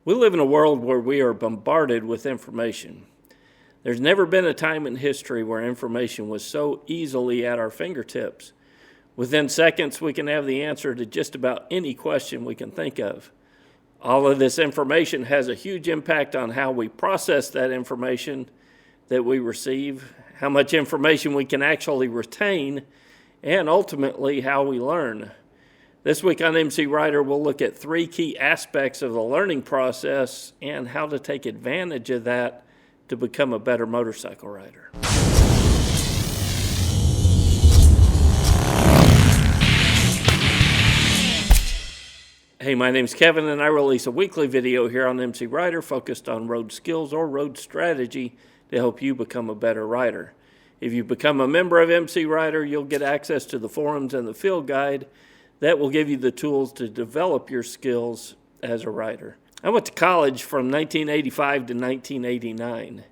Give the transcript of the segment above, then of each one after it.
We live in a world where we are bombarded with information. There's never been a time in history where information was so easily at our fingertips. Within seconds, we can have the answer to just about any question we can think of. All of this information has a huge impact on how we process that information that we receive, how much information we can actually retain, and ultimately how we learn. This week on MCrider, we'll look at 3 key aspects of the learning process and how to take advantage of that to become a better motorcycle rider. Hey, my name's Kevin, and I release a weekly video here on MCrider focused on road skills or road strategy to help you become a better rider. If you become a member of MCrider, you'll get access to the forums and the field guide that will give you the tools to develop your skills as a rider. I went to college from 1985 to 1989.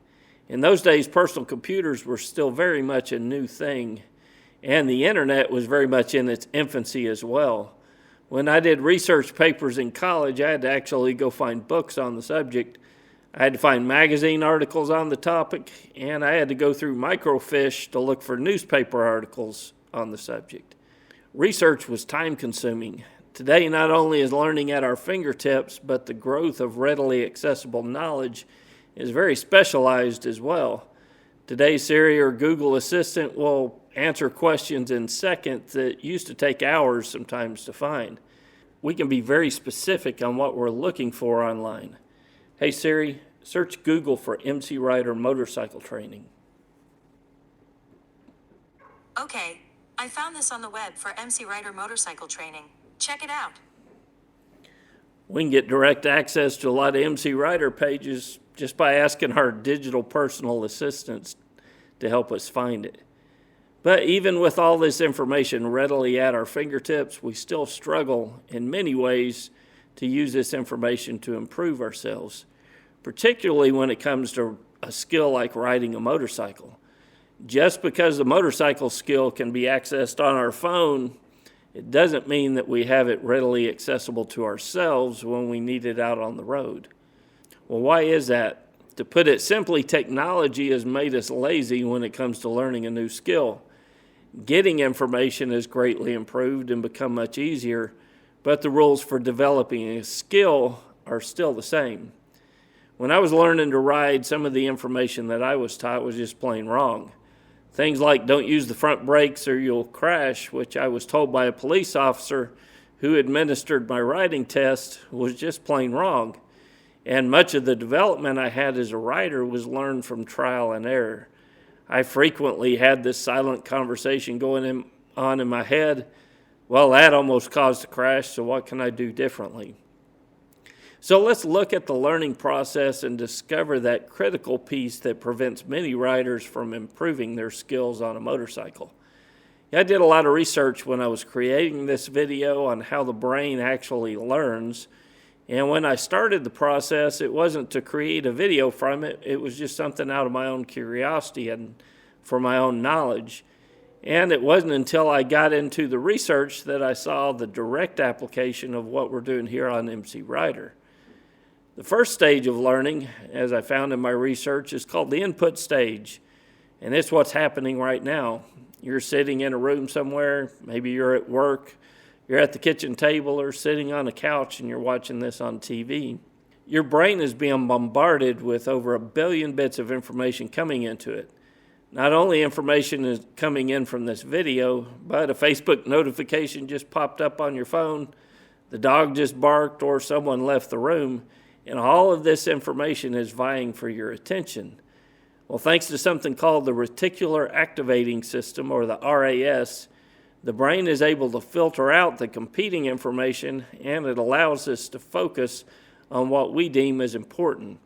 In those days, personal computers were still very much a new thing, and the internet was very much in its infancy as well. When I did research papers in college, I had to actually go find books on the subject. I had to find magazine articles on the topic, and I had to go through microfiche to look for newspaper articles on the subject. Research was time-consuming. Today, not only is learning at our fingertips, but the growth of readily accessible knowledge is very specialized as well. Today's Siri or Google Assistant will answer questions in seconds that used to take hours sometimes to find. We can be very specific on what we're looking for online. Hey Siri, search Google for MCrider motorcycle training. Okay, I found this on the web for MCrider motorcycle training. Check it out. We can get direct access to a lot of MCrider pages just by asking our digital personal assistants to help us find it. But even with all this information readily at our fingertips, we still struggle in many ways to use this information to improve ourselves, particularly when it comes to a skill like riding a motorcycle. Just because the motorcycle skill can be accessed on our phone, it doesn't mean that we have it readily accessible to ourselves when we need it out on the road. Well, why is that? To put it simply, technology has made us lazy when it comes to learning a new skill. Getting information has greatly improved and become much easier, but the rules for developing a skill are still the same. When I was learning to ride, some of the information that I was taught was just plain wrong. Things like don't use the front brakes or you'll crash, which I was told by a police officer who administered my riding test, was just plain wrong. And much of the development I had as a rider was learned from trial and error. I frequently had this silent conversation going on in my head. Well, that almost caused a crash, so what can I do differently? So let's look at the learning process and discover that critical piece that prevents many riders from improving their skills on a motorcycle. I did a lot of research when I was creating this video on how the brain actually learns. And when I started the process, it wasn't to create a video from it. It was just something out of my own curiosity and for my own knowledge. And it wasn't until I got into the research that I saw the direct application of what we're doing here on MCrider. The first stage of learning, as I found in my research, is called the input stage. And it's what's happening right now. You're sitting in a room somewhere, maybe you're at work, you're at the kitchen table or sitting on a couch and you're watching this on TV. Your brain is being bombarded with over 1 billion bits of information coming into it. Not only information is coming in from this video, but a Facebook notification just popped up on your phone, the dog just barked, or someone left the room. And all of this information is vying for your attention. Well, thanks to something called the reticular activating system, or the RAS, the brain is able to filter out the competing information, and it allows us to focus on what we deem as important.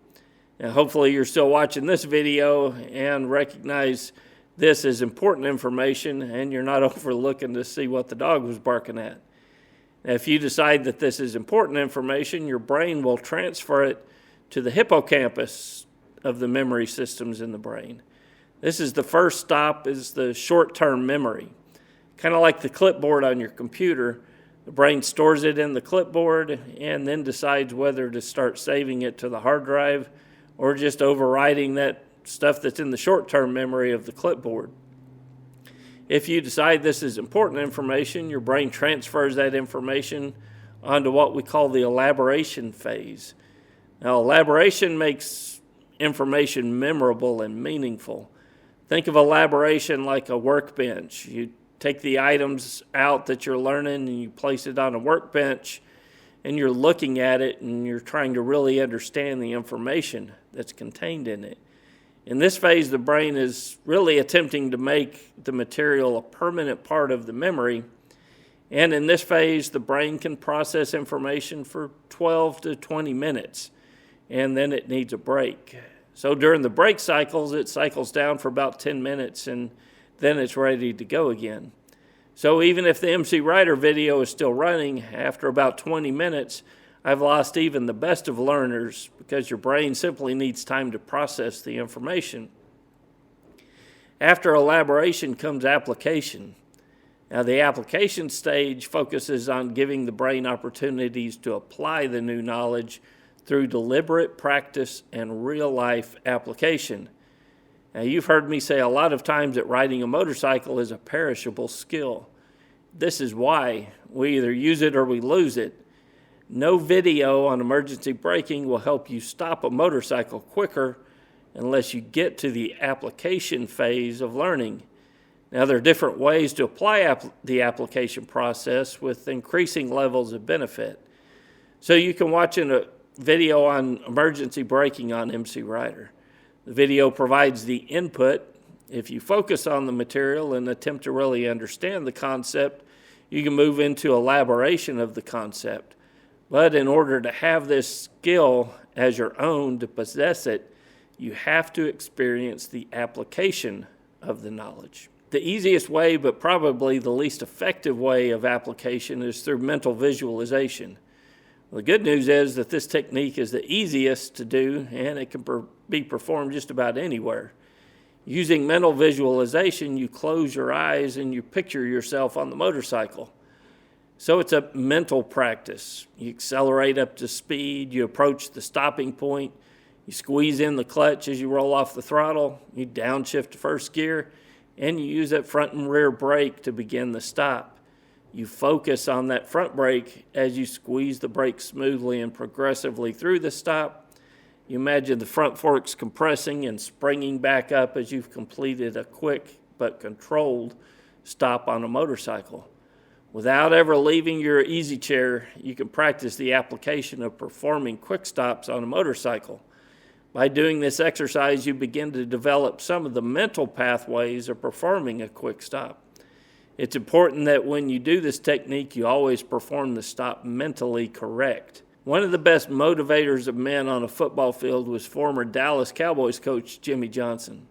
Now, hopefully you're still watching this video and recognize this as important information, and you're not overlooking to see what the dog was barking at. Now, if you decide that this is important information, your brain will transfer it to the hippocampus of the memory systems in the brain. This is the first stop, is the short-term memory. Kind of like the clipboard on your computer, The brain stores it in the clipboard and then decides whether to start saving it to the hard drive or just overwriting that stuff that's in the short-term memory of the clipboard. If you decide this is important information, your brain transfers that information onto what we call the elaboration phase. Now, elaboration makes information memorable and meaningful. Think of elaboration like a workbench. You take the items out that you're learning and you place it on a workbench and you're looking at it and you're trying to really understand the information that's contained in it. In this phase, the brain is really attempting to make the material a permanent part of the memory. And in this phase, the brain can process information for 12 to 20 minutes, and then it needs a break. So during the break cycles, it cycles down for about 10 minutes, and then it's ready to go again. So even if the MCrider video is still running, after about 20 minutes, I've lost even the best of learners because your brain simply needs time to process the information. After elaboration comes application. Now, the application stage focuses on giving the brain opportunities to apply the new knowledge through deliberate practice and real-life application. Now, you've heard me say a lot of times that riding a motorcycle is a perishable skill. This is why we either use it or we lose it. No video on emergency braking will help you stop a motorcycle quicker unless you get to the application phase of learning. Now, there are different ways to apply the application process with increasing levels of benefit. So you can watch a video on emergency braking on MCrider. The video provides the input. If you focus on the material and attempt to really understand the concept, you can move into elaboration of the concept. But in order to have this skill as your own, to possess it, you have to experience the application of the knowledge. The easiest way, but probably the least effective way of application, is through mental visualization. The good news is that this technique is the easiest to do, and it can be performed just about anywhere. Using mental visualization, you close your eyes and you picture yourself on the motorcycle. So it's a mental practice. You accelerate up to speed, you approach the stopping point, you squeeze in the clutch as you roll off the throttle, you downshift to first gear, and you use that front and rear brake to begin the stop. You focus on that front brake as you squeeze the brake smoothly and progressively through the stop. You imagine the front forks compressing and springing back up as you've completed a quick but controlled stop on a motorcycle. Without ever leaving your easy chair, you can practice the application of performing quick stops on a motorcycle. By doing this exercise, you begin to develop some of the mental pathways of performing a quick stop. It's important that when you do this technique, you always perform the stop mentally correct. One of the best motivators of men on a football field was former Dallas Cowboys coach Jimmy Johnson.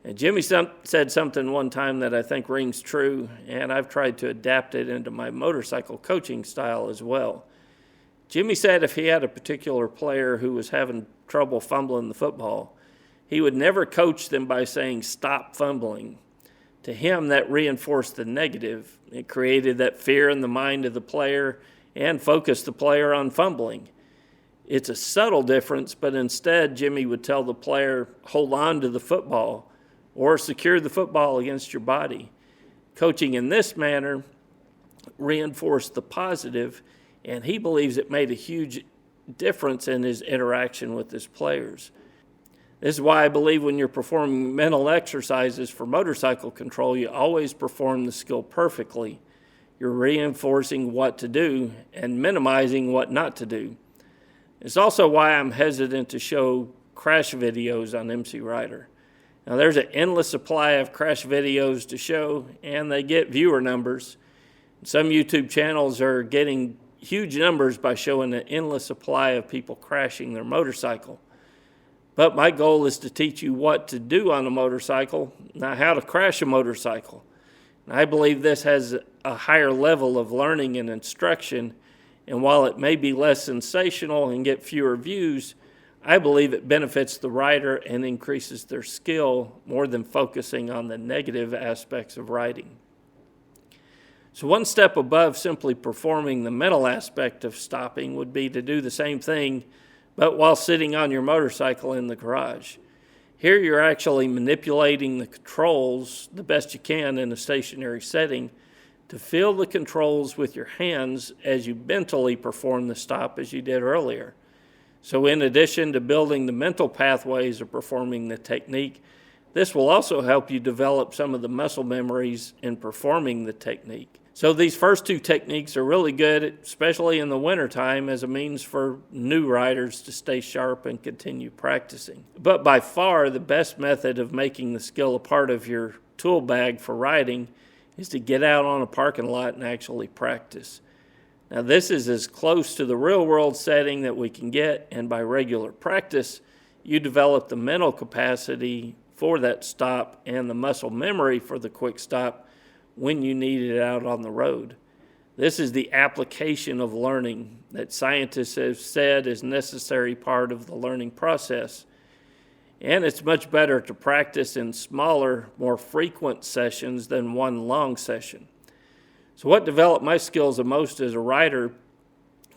And Jimmy said something one time that I think rings true, and I've tried to adapt it into my motorcycle coaching style as well. Jimmy said if he had a particular player who was having trouble fumbling the football, he would never coach them by saying, "Stop fumbling." To him, that reinforced the negative. It created that fear in the mind of the player and focused the player on fumbling. It's a subtle difference, but instead, Jimmy would tell the player, hold on to the football or secure the football against your body. Coaching in this manner reinforced the positive, and he believes it made a huge difference in his interaction with his players. This is why I believe when you're performing mental exercises for motorcycle control, you always perform the skill perfectly. You're reinforcing what to do and minimizing what not to do. It's also why I'm hesitant to show crash videos on MCrider. Now, there's an endless supply of crash videos to show, and they get viewer numbers. Some YouTube channels are getting huge numbers by showing an endless supply of people crashing their motorcycle. But my goal is to teach you what to do on a motorcycle, not how to crash a motorcycle. And I believe this has a higher level of learning and instruction, and while it may be less sensational and get fewer views, I believe it benefits the rider and increases their skill more than focusing on the negative aspects of riding. So one step above simply performing the mental aspect of stopping would be to do the same thing, but while sitting on your motorcycle in the garage. Here you're actually manipulating the controls the best you can in a stationary setting to feel the controls with your hands as you mentally perform the stop as you did earlier. So in addition to building the mental pathways of performing the technique, this will also help you develop some of the muscle memories in performing the technique. So these first two techniques are really good, especially in the wintertime, as a means for new riders to stay sharp and continue practicing. But by far, the best method of making the skill a part of your tool bag for riding is to get out on a parking lot and actually practice. Now, this is as close to the real-world setting that we can get, and by regular practice, you develop the mental capacity for that stop and the muscle memory for the quick stop when you need it out on the road. This is the application of learning that scientists have said is a necessary part of the learning process. And it's much better to practice in smaller, more frequent sessions than one long session. So what developed my skills the most as a rider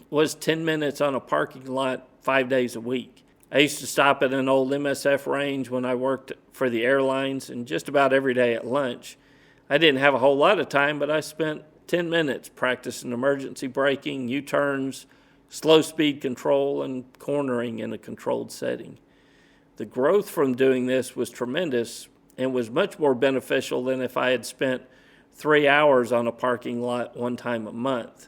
was 10 minutes on a parking lot 5 days a week. I used to stop at an old MSF range when I worked for the airlines, and just about every day at lunch. I didn't have a whole lot of time, but I spent 10 minutes practicing emergency braking, U-turns, slow speed control, and cornering in a controlled setting. The growth from doing this was tremendous and was much more beneficial than if I had spent 3 hours on a parking lot one time a month.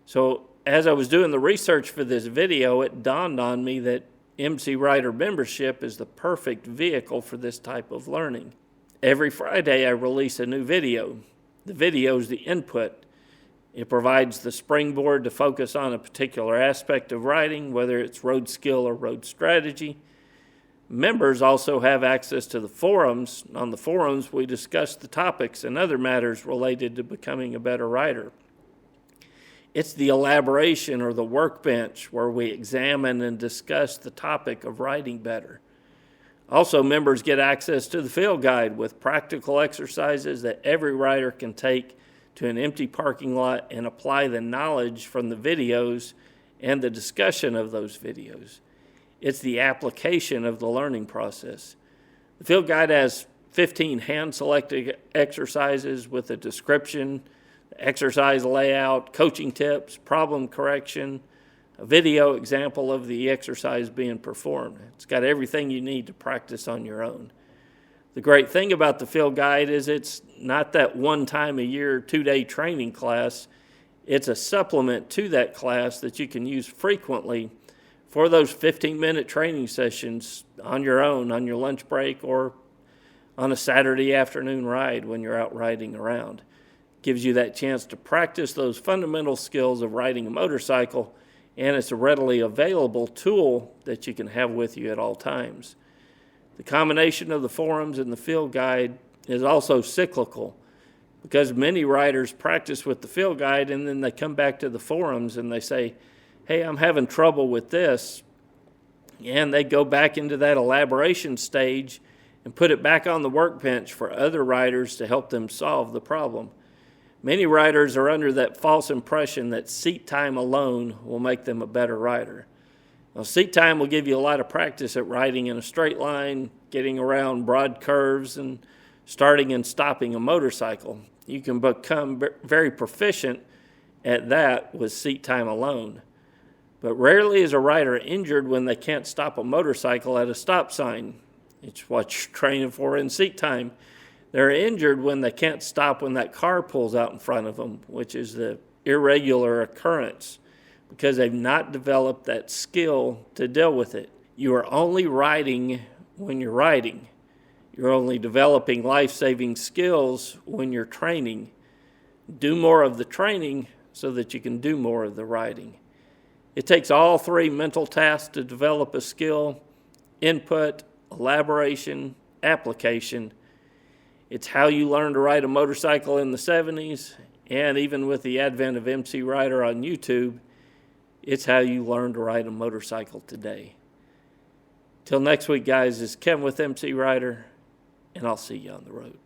So as I was doing the research for this video, it dawned on me that MCrider membership is the perfect vehicle for this type of learning. Every Friday I release a new video. The video is the input. It provides the springboard to focus on a particular aspect of riding, whether it's road skill or road strategy. Members also have access to the forums. On the forums, we discuss the topics and other matters related to becoming a better rider. It's the elaboration or the workbench where we examine and discuss the topic of riding better. Also, members get access to the field guide with practical exercises that every rider can take to an empty parking lot and apply the knowledge from the videos and the discussion of those videos. It's the application of the learning process. The field guide has 15 hand-selected exercises with a description, exercise layout, coaching tips, problem correction, a video example of the exercise being performed. It's got everything you need to practice on your own. The great thing about the field guide is it's not that one time a year, 2-day training class. It's a supplement to that class that you can use frequently for those 15-minute training sessions on your own, on your lunch break, or on a Saturday afternoon ride when you're out riding around. It gives you that chance to practice those fundamental skills of riding a motorcycle, and it's a readily available tool that you can have with you at all times. The combination of the forums and the field guide is also cyclical, because many riders practice with the field guide and then they come back to the forums and they say, hey, I'm having trouble with this, and they go back into that elaboration stage and put it back on the workbench for other riders to help them solve the problem. Many riders are under that false impression that seat time alone will make them a better rider. Now, seat time will give you a lot of practice at riding in a straight line, getting around broad curves, and starting and stopping a motorcycle. You can become very proficient at that with seat time alone. But rarely is a rider injured when they can't stop a motorcycle at a stop sign. It's what you're training for in seat time. They're injured when they can't stop when that car pulls out in front of them, which is the irregular occurrence, because they've not developed that skill to deal with it. You are only riding when you're riding. You're only developing life-saving skills when you're training. Do more of the training so that you can do more of the riding. It takes all three mental tasks to develop a skill: input, elaboration, application. It's how you learned to ride a motorcycle in the 70s, and even with the advent of MCrider on YouTube, it's how you learn to ride a motorcycle today. Till next week, guys, this is Kevin with MCrider, and I'll see you on the road.